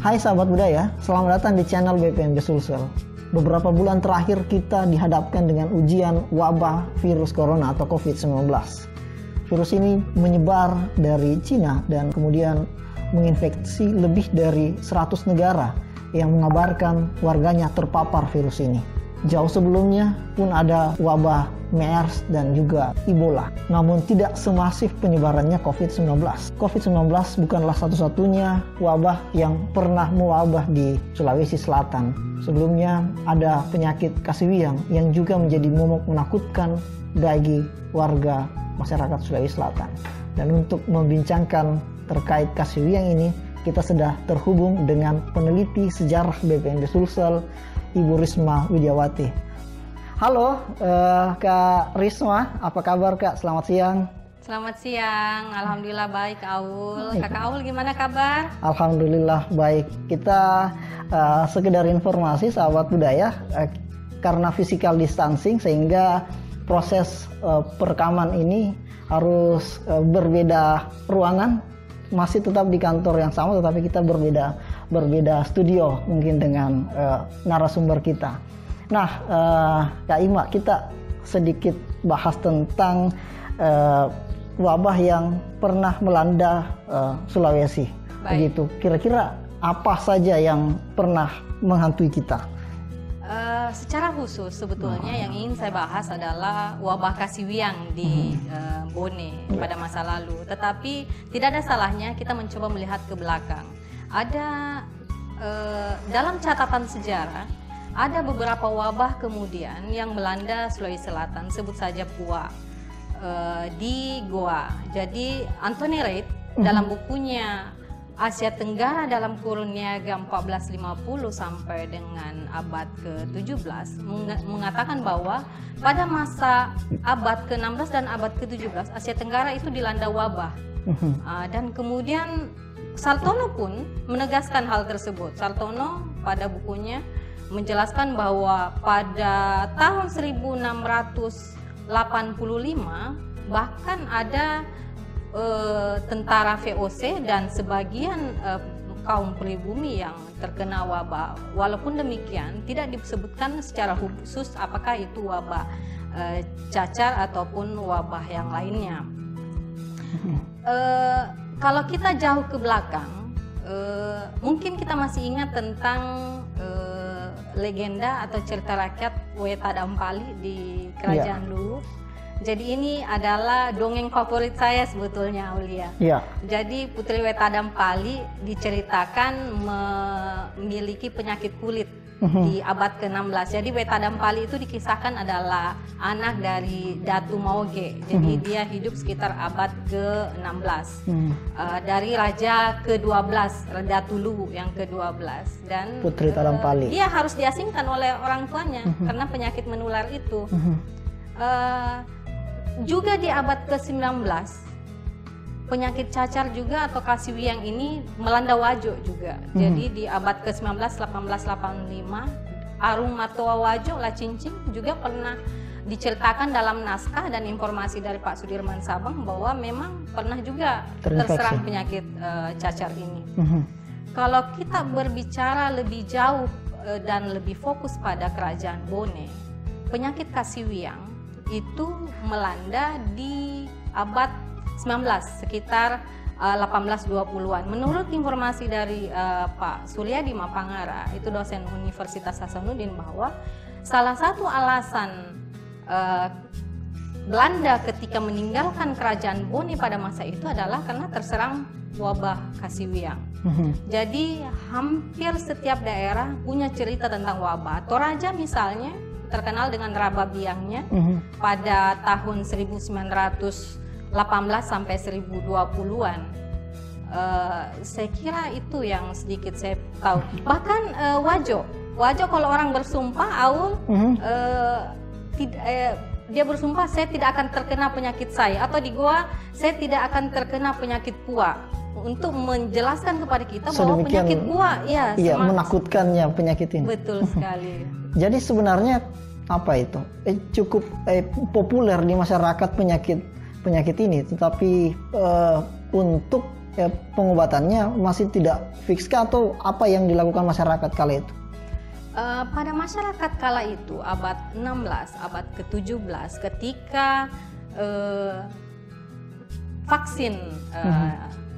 Hai sahabat budaya, selamat datang di channel BPNB Sulsel. Beberapa bulan terakhir kita dihadapkan dengan ujian wabah virus corona atau COVID-19. Virus ini menyebar dari Cina dan kemudian menginfeksi lebih dari 100 negara yang mengabarkan warganya terpapar virus ini. Jauh sebelumnya pun ada wabah MERS dan juga Ebola. Namun tidak semasif penyebarannya COVID-19. COVID-19 bukanlah satu-satunya wabah yang pernah mewabah di Sulawesi Selatan. Sebelumnya ada penyakit kasiwiang yang juga menjadi momok menakutkan bagi warga masyarakat Sulawesi Selatan. Dan untuk membincangkan terkait kasiwiang ini, kita sudah terhubung dengan peneliti sejarah BPNB Sulsel, Ibu Risma Widiawati. Halo Kak Risma, apa kabar Kak? Selamat siang. Selamat siang, Alhamdulillah baik Aul. Kakak Aul gimana kabar? Alhamdulillah baik. Kita sekedar informasi sahabat budaya, karena physical distancing sehingga proses perekaman ini harus berbeda ruangan. Masih tetap di kantor yang sama, tetapi kita berbeda studio mungkin dengan narasumber kita. Nah, Kak Ima, kita sedikit bahas tentang wabah yang pernah melanda Sulawesi. Begitu. Kira-kira apa saja yang pernah menghantui kita? Secara khusus sebetulnya yang ingin saya bahas adalah wabah kasiwiang di Bone pada masa lalu. Tetapi tidak ada salahnya kita mencoba melihat ke belakang. Ada dalam catatan sejarah ada beberapa wabah kemudian yang melanda Sulawesi Selatan, sebut saja Pua di Goa. Jadi Anthony Reid dalam bukunya Asia Tenggara dalam kurun niaga 1450 sampai dengan abad ke-17 mengatakan bahwa pada masa abad ke-16 dan abad ke-17 Asia Tenggara itu dilanda wabah. Dan kemudian Sartono pun menegaskan hal tersebut. Sartono pada bukunya menjelaskan bahwa pada tahun 1685 bahkan ada tentara VOC dan sebagian kaum pribumi yang terkena wabah. Walaupun demikian tidak disebutkan secara khusus apakah itu wabah cacar ataupun wabah yang lainnya. Kalau kita jauh ke belakang, mungkin kita masih ingat tentang legenda atau cerita rakyat Weta Dampali di Kerajaan Luwu. Jadi ini adalah dongeng favorit saya sebetulnya, Aulia. Jadi Putri Weta Dampali diceritakan memiliki penyakit kulit di abad ke-16. Jadi Weta Dampali itu dikisahkan adalah anak dari Datu Maoge. Jadi dia hidup sekitar abad ke-16. Dari raja ke-12, Datu Luwu yang ke-12. Dan Putri Weta Dampali. Dia harus diasingkan oleh orang tuanya karena penyakit menular itu. Juga di abad ke-19 penyakit cacar juga atau kasiwiang ini melanda Wajo juga. Jadi di abad ke-19 1885 Arung Matoa Wajo Lacincing juga pernah diceritakan dalam naskah dan informasi dari Pak Sudirman Sabang bahwa memang pernah juga terserang penyakit cacar ini. Kalau kita berbicara lebih jauh dan lebih fokus pada Kerajaan Bone, penyakit kasiwiang itu melanda di abad 19 sekitar 1820-an. Menurut informasi dari Pak Suryadi Mapangara, itu dosen Universitas Hasanuddin, bahwa salah satu alasan Belanda ketika meninggalkan Kerajaan Bone pada masa itu adalah karena terserang wabah kasiwiang. Jadi hampir setiap daerah punya cerita tentang wabah. Toraja misalnya terkenal dengan Raba Biangnya pada tahun 1918 sampai 1020-an. Saya kira itu yang sedikit saya tahu. Bahkan Wajo kalau orang bersumpah, Aul, dia bersumpah saya tidak akan terkena penyakit saya, atau di Goa saya tidak akan terkena penyakit Pua, untuk menjelaskan kepada kita bahwa penyakit Pua menakutkannya penyakit ini. Betul sekali. Jadi sebenarnya apa itu cukup populer di masyarakat penyakit ini, tetapi untuk pengobatannya masih tidak fix kah, atau apa yang dilakukan masyarakat kala itu? Pada masyarakat kala itu abad 16, abad ke-17 ketika vaksin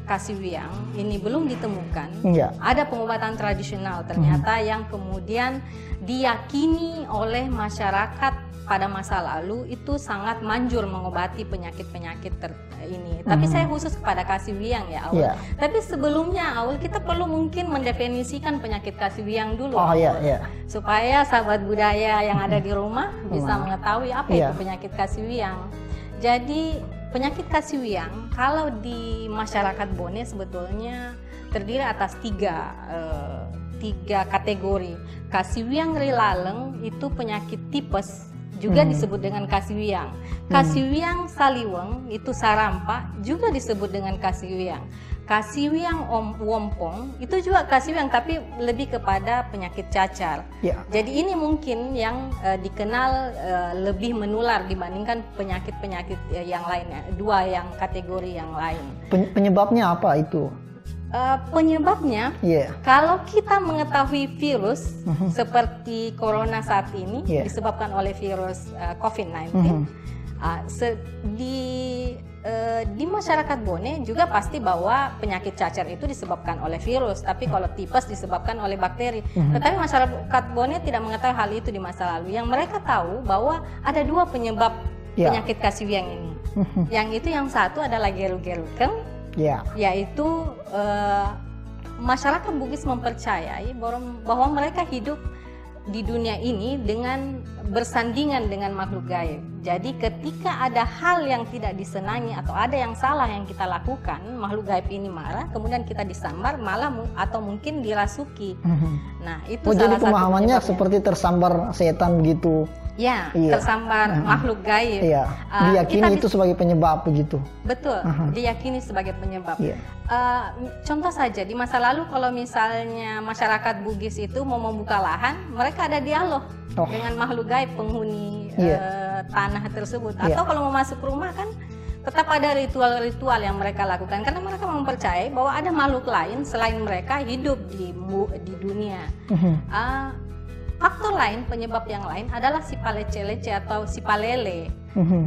kasiwiang ini belum ditemukan, ada pengobatan tradisional ternyata yang kemudian diyakini oleh masyarakat pada masa lalu itu sangat manjur mengobati penyakit-penyakit ini. Tapi saya khusus kepada kasiwiang ya, Aul. Tapi sebelumnya, Aul, kita perlu mungkin mendefinisikan penyakit kasiwiang dulu, supaya sahabat budaya yang ada di rumah bisa mengetahui apa itu penyakit kasiwiang. Jadi penyakit kasiwiang kalau di masyarakat Bone sebetulnya terdiri atas tiga kategori. Kasiwiang rilaleng itu penyakit tipes, juga disebut dengan kasiwiang. Kasiwiang saliweng itu sarampa, juga disebut dengan kasiwiang. Kasiwiang wompong itu juga kasiwiang, tapi lebih kepada penyakit cacar. Jadi ini mungkin yang dikenal lebih menular dibandingkan penyakit-penyakit yang lainnya, dua yang kategori yang lain. Penyebabnya apa itu? Penyebabnya, kalau kita mengetahui virus seperti corona saat ini disebabkan oleh virus COVID-19, di masyarakat Bone juga pasti bahwa penyakit cacar itu disebabkan oleh virus, tapi kalau tipes disebabkan oleh bakteri. Tetapi masyarakat Bone tidak mengetahui hal itu di masa lalu. Yang mereka tahu bahwa ada dua penyebab penyakit kasiwiang ini. Yang itu yang satu adalah geru-gerukeng, yaitu masyarakat Bugis mempercayai bahwa mereka hidup di dunia ini dengan bersandingan dengan makhluk gaib. Jadi ketika ada hal yang tidak disenangi atau ada yang salah yang kita lakukan, makhluk gaib ini marah, kemudian kita disambar, malah atau mungkin dirasuki. Nah, itu salah jadi pemahamannya seperti tersambar setan begitu. Tersambar makhluk gaib. Diyakini itu sebagai penyebab begitu. Betul, diyakini sebagai penyebab. Contoh saja di masa lalu kalau misalnya masyarakat Bugis itu mau membuka lahan, mereka ada dialog dengan makhluk gaib penghuni tanah tersebut. Atau kalau mau masuk rumah kan tetap ada ritual-ritual yang mereka lakukan karena mereka mempercayai bahwa ada makhluk lain selain mereka hidup di dunia. Faktor lain, penyebab yang lain adalah sipalece-lece atau sipalele.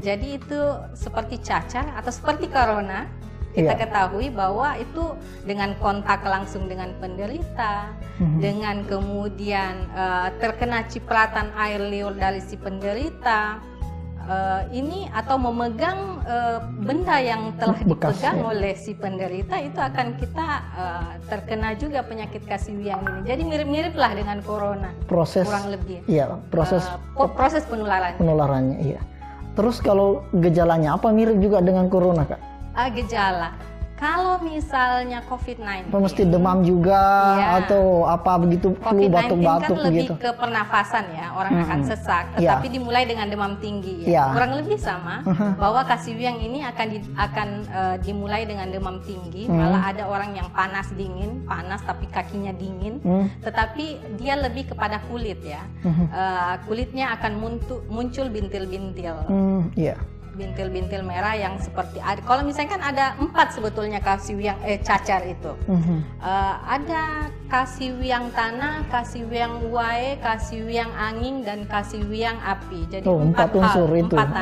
Jadi itu seperti cacar atau seperti corona. Kita ketahui bahwa itu dengan kontak langsung dengan penderita, dengan kemudian terkena cipratan air liur dari si penderita, ini atau memegang benda yang telah dipegang oleh si penderita, itu akan kita terkena juga penyakit kasiwiang ini. Jadi mirip-mirip lah dengan corona, kurang lebih. Proses penularannya. Terus kalau gejalanya apa mirip juga dengan corona, Kak? Gejala. Kalau misalnya COVID-19 mesti demam juga atau apa begitu, flu, batuk-batuk kan lebih gitu. ke pernafasan ya, orang akan sesak, tetapi dimulai dengan demam tinggi kurang lebih sama, bahwa kasiwiang ini akan dimulai dengan demam tinggi, malah ada orang yang panas tapi kakinya dingin, tetapi dia lebih kepada kulit ya. Kulitnya akan muncul bintil-bintil. Bintil-bintil merah yang seperti kalau misalnya kan ada 4 sebetulnya kasiwiang cacar itu. Ada kasiwiang tanah, kasiwiang uae, kasiwiang angin, dan kasiwiang api. Jadi 4 unsur itu. 4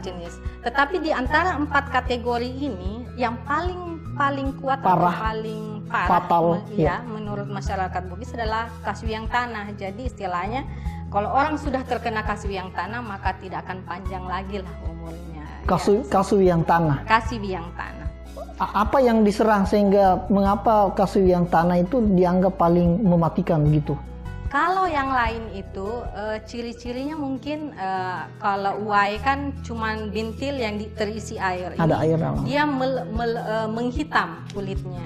jenis. Tetapi di antara 4 kategori ini yang paling kuat atau paling parah fatal, menurut masyarakat Bugis adalah kasiwiang tanah. Jadi istilahnya kalau orang sudah terkena kasiwiang tanah maka tidak akan panjang lagi lah umurnya. Kasiwiang tanah. Kasiwiang tanah. Apa yang diserang sehingga mengapa kasiwiang tanah itu dianggap paling mematikan gitu? Kalau yang lain itu ciri-cirinya mungkin kalau uai kan cuman bintil yang terisi air. Ada air dalam. Dia menghitam kulitnya.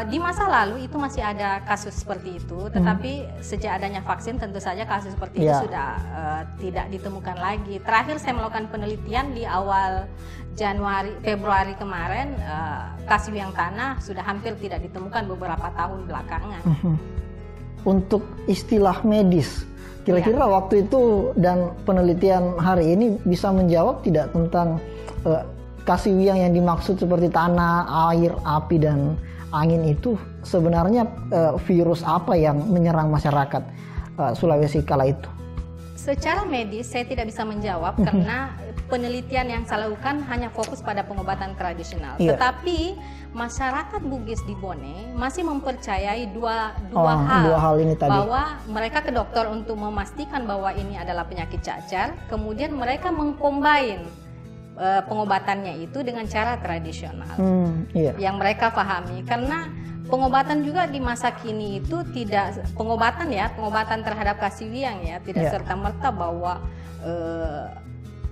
Di masa lalu itu masih ada kasus seperti itu, tetapi sejak adanya vaksin tentu saja kasus seperti itu sudah tidak ditemukan lagi. Terakhir saya melakukan penelitian di awal Februari kemarin, kasiwiang tanah sudah hampir tidak ditemukan beberapa tahun belakangan. Untuk istilah medis, kira-kira waktu itu dan penelitian hari ini bisa menjawab tidak tentang Kasiwiang yang dimaksud seperti tanah, air, api, dan angin itu sebenarnya virus apa yang menyerang masyarakat Sulawesi kala itu? Secara medis saya tidak bisa menjawab karena penelitian yang saya lakukan hanya fokus pada pengobatan tradisional. Iya. Tetapi masyarakat Bugis di Bone masih mempercayai dua hal ini tadi. Bahwa mereka ke dokter untuk memastikan bahwa ini adalah penyakit cacar, kemudian mereka mengcombine pengobatannya itu dengan cara tradisional yang mereka pahami. Karena pengobatan juga di masa kini itu tidak pengobatan terhadap kasiwiang ya, tidak serta-merta bahwa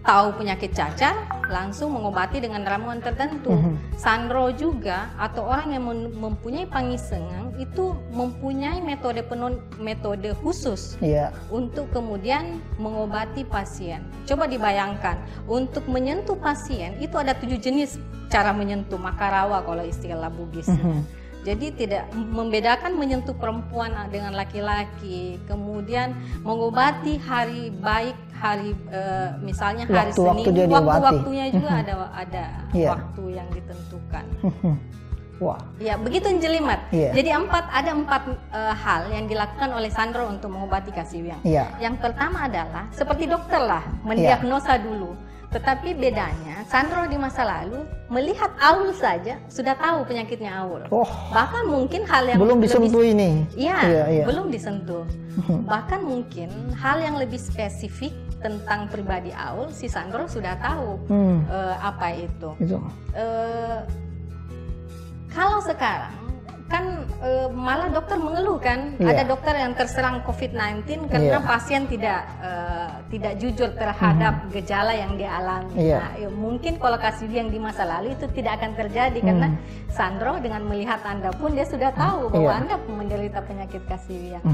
tahu penyakit cacar langsung mengobati dengan ramuan tertentu. Sandro juga atau orang yang mempunyai pangisengang itu mempunyai metode khusus untuk kemudian mengobati pasien. Coba dibayangkan, untuk menyentuh pasien itu ada 7 jenis cara menyentuh, makarawa kalau istilah Bugis. Jadi tidak membedakan menyentuh perempuan dengan laki-laki, kemudian mengobati hari baik, hari misalnya hari Senin, waktu-waktunya juga ada waktu yang ditentukan. Wah. Ya, begitu jelimet. Jadi ada empat hal yang dilakukan oleh Sandro untuk mengobati kasiwiang. Yang pertama adalah seperti dokter lah, mendiagnosa dulu. Tetapi bedanya, Sandro di masa lalu melihat aul saja sudah tahu penyakitnya aul. Bahkan mungkin hal yang belum disentuh ini. Belum disentuh. Bahkan mungkin hal yang lebih spesifik tentang pribadi aul, si Sandro sudah tahu apa itu. Kalau sekarang kan malah dokter mengeluh kan, ada dokter yang terserang COVID-19 karena pasien tidak jujur terhadap gejala yang dialami. Nah, mungkin kalau kasiwiang di masa lalu itu tidak akan terjadi karena Sandro dengan melihat Anda pun dia sudah tahu bahwa Anda menderita penyakit kasiwiang.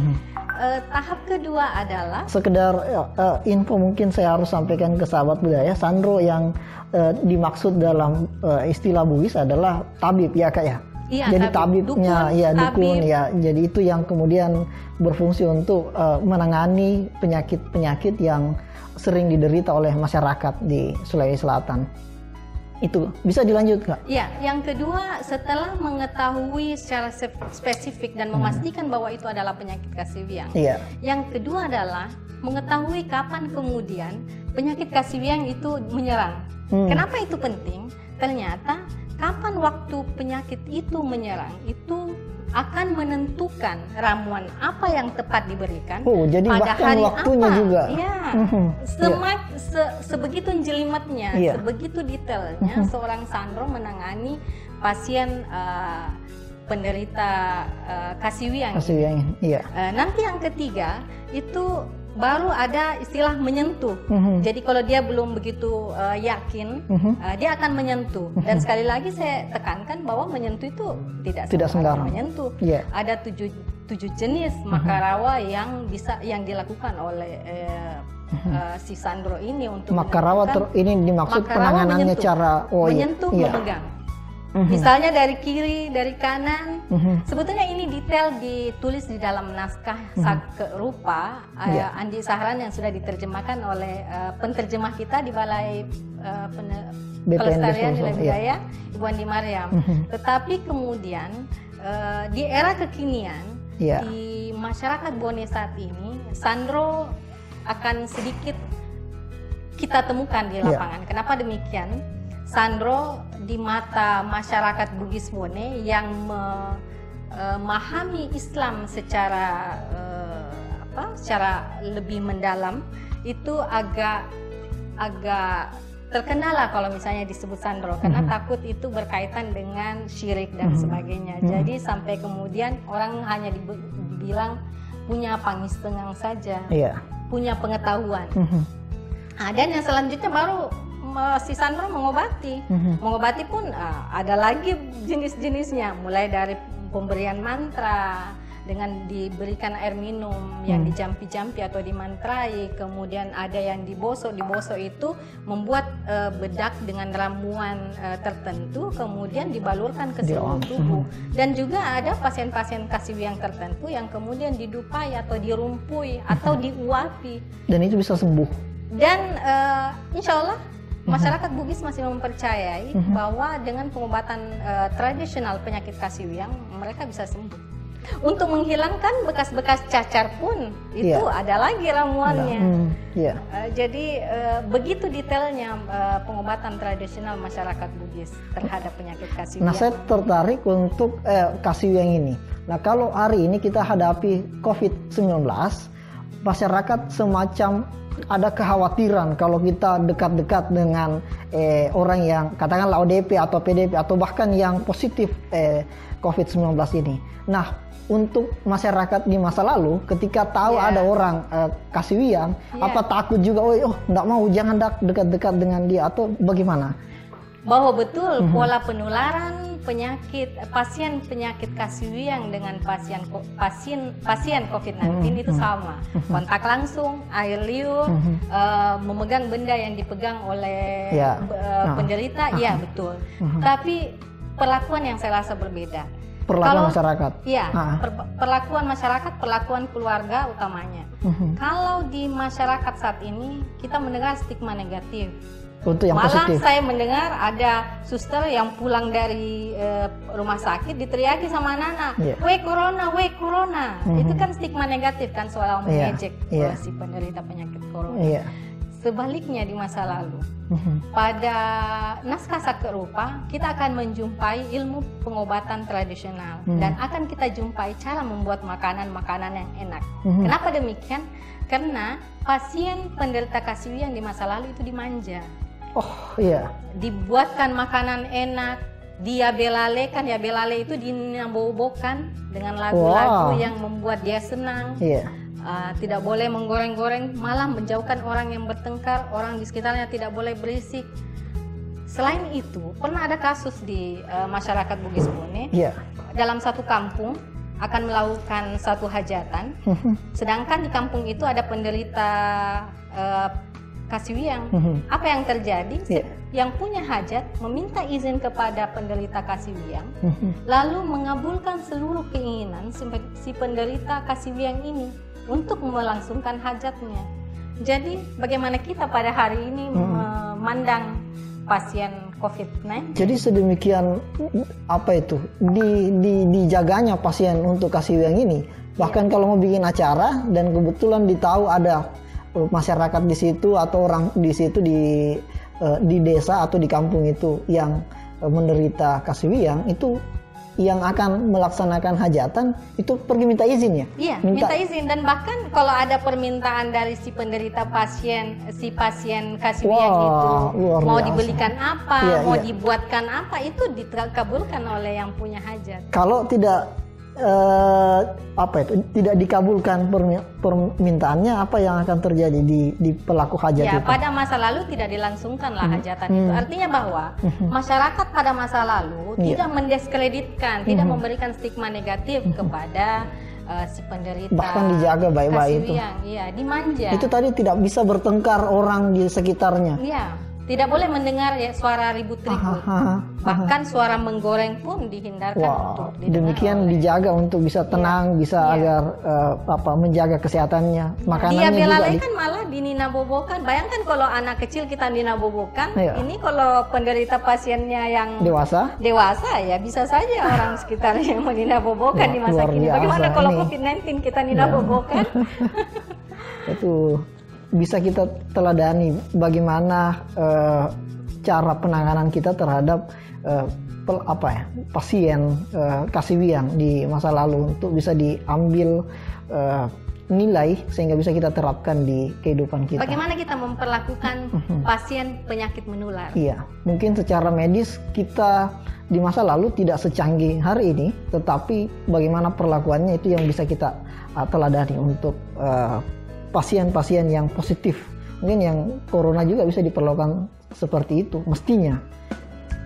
Tahap kedua adalah sekedar info mungkin saya harus sampaikan ke sahabat budaya, Sandro yang dimaksud dalam istilah Bugis adalah tabib ya Kak ya. Jadi tabibnya, dukun ya. Jadi itu yang kemudian berfungsi untuk menangani penyakit-penyakit yang sering diderita oleh masyarakat di Sulawesi Selatan. Itu bisa dilanjut nggak? Iya, yang kedua setelah mengetahui secara spesifik dan memastikan bahwa itu adalah penyakit kasiwiang. Yang kedua adalah mengetahui kapan kemudian penyakit kasiwiang itu menyerang. Kenapa itu penting? Ternyata kapan waktu penyakit itu menyerang itu akan menentukan ramuan apa yang tepat diberikan jadi pada hari waktunya apa. Juga. Sebegitu jelimetnya, sebegitu detailnya seorang Sandro menangani pasien penderita kasiwiang. Nanti yang ketiga itu baru ada istilah menyentuh. Jadi kalau dia belum begitu yakin, dia akan menyentuh. Dan sekali lagi saya tekankan bahwa menyentuh itu tidak sembarang menyentuh. Ada 7 jenis makarawa yang dilakukan oleh si Sandro ini untuk makarawa ini dimaksud penanganannya cara menyentuh, memegang. Misalnya dari kiri, dari kanan. Sebetulnya ini detail ditulis di dalam naskah Sake Rupa Andi Sahran yang sudah diterjemahkan oleh penterjemah kita di Balai Pelestarian Nilai Budaya Ibu Andi Mariam. Tetapi kemudian di era kekinian di masyarakat Bone saat ini, Sandro akan sedikit kita temukan di lapangan. Kenapa demikian? Sandro di mata masyarakat Bugis Bone yang memahami Islam secara lebih mendalam itu agak terkendala kalau misalnya disebut Sandro karena takut itu berkaitan dengan syirik dan sebagainya. Jadi sampai kemudian orang hanya dibilang punya pangistengang saja, punya pengetahuan. Dan yang selanjutnya baru si Sandro mengobati. Mengobati pun ada lagi jenis-jenisnya, mulai dari pemberian mantra dengan diberikan air minum yang dijampi-jampi atau dimantrai, kemudian ada yang dibosok itu membuat bedak dengan ramuan tertentu kemudian dibalurkan ke seluruh tubuh. Dan juga ada pasien-pasien kasiwiang tertentu yang kemudian didupai atau dirumpui atau diuapi. Dan itu bisa sembuh. Dan insya Allah masyarakat Bugis masih mempercayai bahwa dengan pengobatan tradisional penyakit kasiwiang mereka bisa sembuh. Untuk menghilangkan bekas-bekas cacar pun itu ada lagi ramuannya. Jadi begitu detailnya pengobatan tradisional masyarakat Bugis terhadap penyakit kasiwiang. Nah, saya tertarik untuk kasiwiang ini. Nah, kalau hari ini kita hadapi COVID-19, masyarakat semacam ada kekhawatiran kalau kita dekat-dekat dengan orang yang katakanlah ODP atau PDP atau bahkan yang positif COVID-19 ini. Nah, untuk masyarakat di masa lalu ketika tahu ada orang kasiwiang, apa takut juga, enggak mau, jangan dekat-dekat dengan dia, atau bagaimana? Bahwa betul pola penularan pasien penyakit kasiwiang dengan pasien COVID-19 itu sama. Kontak langsung, air liur, memegang benda yang dipegang oleh penderita, iya betul. Tapi perlakuan yang saya rasa berbeda. Perlakuan masyarakat. Iya, perlakuan masyarakat, perlakuan keluarga utamanya. Kalau di masyarakat saat ini kita mendengar stigma negatif. Untuk yang malah positif. Saya mendengar ada suster yang pulang dari rumah sakit diteriaki sama anak-anak, "Weh corona, weh corona." Itu kan stigma negatif kan, seolah mengejek si penderita penyakit corona. Sebaliknya di masa lalu, pada naskah Sakti Rupa kita akan menjumpai ilmu pengobatan tradisional dan akan kita jumpai cara membuat makanan-makanan yang enak. Kenapa demikian? Karena pasien penderita kasiwiang di masa lalu itu dimanja. Dibuatkan makanan enak, dia belalekan, ya belale itu dinabobokan dengan lagu-lagu yang membuat dia senang. Tidak boleh menggoreng-goreng, malah menjauhkan orang yang bertengkar, orang di sekitarnya tidak boleh berisik. Selain itu, pernah ada kasus di masyarakat Bugis Bone, dalam satu kampung akan melakukan satu hajatan, sedangkan di kampung itu ada penderita kasiwiang. Apa yang terjadi? Yang punya hajat meminta izin kepada penderita kasiwiang, lalu mengabulkan seluruh keinginan si penderita kasiwiang ini untuk melangsungkan hajatnya. Jadi bagaimana kita pada hari ini memandang pasien COVID-19? Jadi sedemikian dijaganya pasien untuk kasiwiang ini. Bahkan kalau mau bikin acara dan kebetulan ditahu ada masyarakat di situ atau orang di situ di desa atau di kampung itu yang menderita kasiwiang, itu yang akan melaksanakan hajatan itu pergi minta izin ya? Iya, minta izin. Dan bahkan kalau ada permintaan dari si penderita pasien kasiwiang itu mau dibelikan apa, mau dibuatkan apa, itu dikabulkan oleh yang punya hajat. Kalau tidak tidak dikabulkan permintaannya, apa yang akan terjadi di pelaku hajat itu? Pada masa lalu tidak dilangsungkanlah hajatan itu. Artinya bahwa masyarakat pada masa lalu tidak mendiskreditkan, tidak memberikan stigma negatif kepada si penderita. Bahkan dijaga baik-baik itu. Iya, dimanja. Itu tadi tidak bisa bertengkar orang di sekitarnya. Iya. Tidak boleh mendengar suara ribut-ribut. Bahkan suara menggoreng pun dihindarkan untuk didengar. Demikian dijaga untuk bisa tenang, bisa agar menjaga kesehatannya. Makanannya dia belalai kan malah dininabobokan. Bayangkan kalau anak kecil kita dinabobokan, ini kalau penderita pasiennya yang dewasa ya bisa saja orang sekitarnya yang meninabobokan di masa kini. Bagaimana kalau COVID-19 kita ninabobokan? Itu bisa kita teladani bagaimana cara penanganan kita terhadap pasien kasiwiang di masa lalu untuk bisa diambil nilai sehingga bisa kita terapkan di kehidupan kita. Bagaimana kita memperlakukan pasien penyakit menular? Iya, mungkin secara medis kita di masa lalu tidak secanggih hari ini, tetapi bagaimana perlakuannya itu yang bisa kita teladani untuk pasien-pasien yang positif. Mungkin yang corona juga bisa diperlakukan seperti itu mestinya.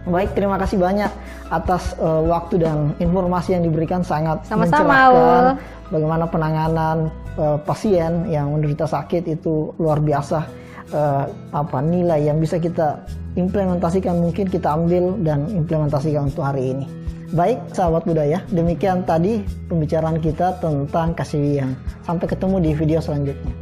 Baik, terima kasih banyak atas waktu dan informasi yang diberikan, sangat mencerahkan. Bagaimana penanganan pasien yang menderita sakit itu luar biasa. Nilai yang bisa kita implementasikan mungkin kita ambil dan implementasikan untuk hari ini. Baik, sahabat budaya, demikian tadi pembicaraan kita tentang kasiwiang. Sampai ketemu di video selanjutnya.